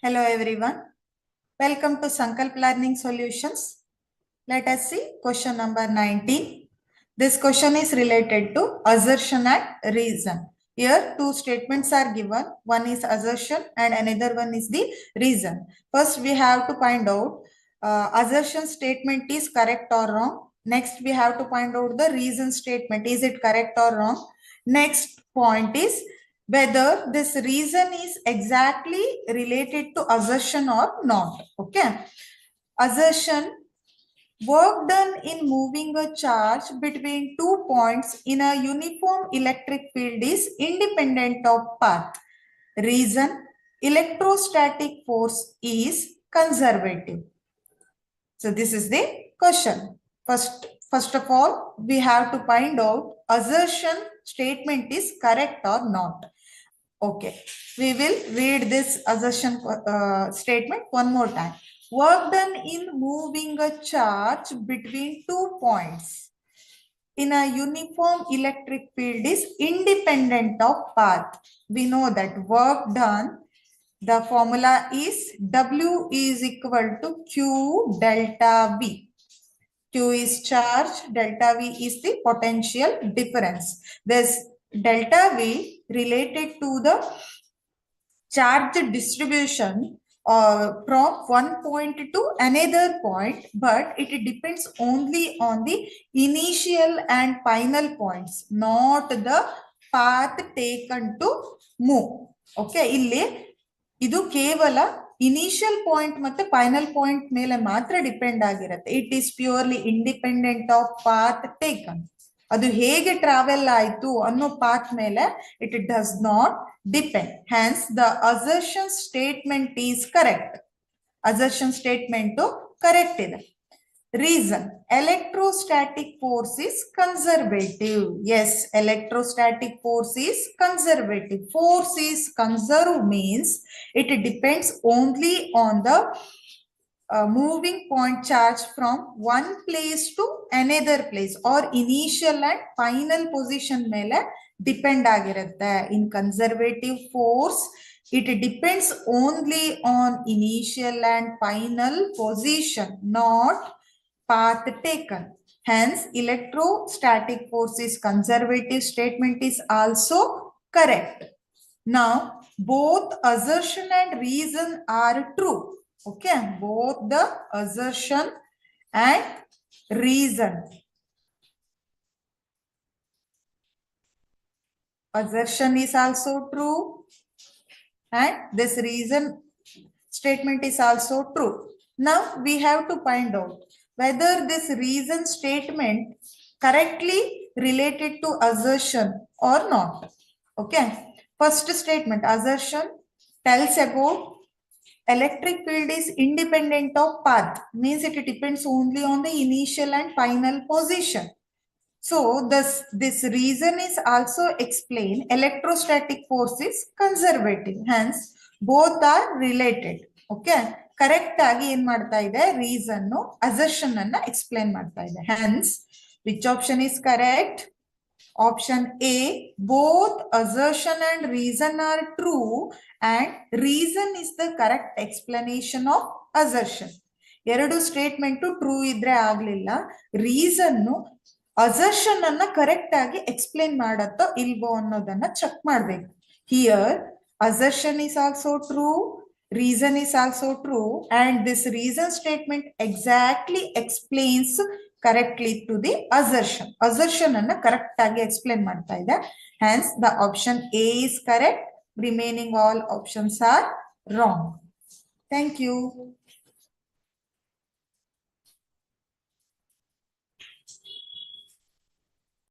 Hello everyone. Welcome to Sankalp Learning Solutions. Let us see question number 19. This question is related to assertion and reason. Here two statements are given. One is assertion and another one is the reason. First we have to find out assertion statement is correct or wrong. Next we have to find out the reason statement. Is it correct or wrong? Next point is whether this reason is exactly related to assertion or not. Okay. Assertion: work done in moving a charge between 2 points in a uniform electric field is independent of path. Reason: electrostatic force is conservative. So this is the question. First of all, we have to find out assertion statement is correct or not. Okay, we will read this assertion statement one more time. Work done in moving a charge between 2 points in a uniform electric field is independent of path. We know that work done, the formula is W is equal to Q delta V. Q is charge, delta V is the potential difference. This delta V related to the charge distribution from one point to another point, but it depends only on the initial and final points, not the path taken to move. Okay, ಇಲ್ಲಿ ಇದು ಕೇವಲ initial point ಮತ್ತೆ final point ಮೇಲೆ ಮಾತ್ರ depend ಆಗಿರುತ್ತೆ. It is purely independent of path taken. ಅದು ಹೇಗೆ travel ಆಯ್ತು ಅನ್ನೋ ಪಾತ್ ಮೇಲೆ it does not depend. Hence, the assertion statement is correct. Assertion statement correct ಇದೆ. Reason: electrostatic force is conservative. Yes, electrostatic force is conservative. Force is conserved means it depends only on the moving point charge from one place to another place or initial and final position ಮೇಲೆ depend ಆಗಿರುತ್ತೆ. In conservative force, it depends only on initial and final position, not path taken. Hence, electrostatic force is conservative statement is also correct. Now, both assertion and reason are true. Okay, both the assertion and reason. Assertion is also true and this reason statement is also true. Now we have to find out whether this reason statement correctly related to assertion or not. Okay, first statement, assertion tells about electric field is independent of path, means it depends only on the initial and final position. So this reason is also explained. Electrostatic force is conservative. Hence, both are related. Okay. Correct agi en ಮಾಡ್ತಾ ಇದೆ reason assertion ಅನ್ನ explain ಮಾಡ್ತಾ ಇದೆ. Hence, which option is correct? Option A, both assertion and reason are true and reason is the correct explanation of assertion. ಎರಡು statement true ಇದ್ರೆ ಆಗ್ಲಿಲ್ಲ, reason assertion ಅನ್ನ correct ಆಗಿ ಎಕ್ಸ್ಪ್ಲೇನ್ ಮಾಡತ್ತೋ ಇಲ್ವೋ ಅನ್ನೋದನ್ನ ಚೆಕ್ ಮಾಡ್ಬೇಕು. Here assertion is also true, reason is also true and this reason statement exactly explains correctly to the assertion. Assertion ಅನ್ನ correct ಆಗಿ ಎಕ್ಸ್ಪ್ಲೇನ್ ಮಾಡ್ತಾ ಇದೆ. Hence, the option A is correct. Remaining all options are wrong. Thank you.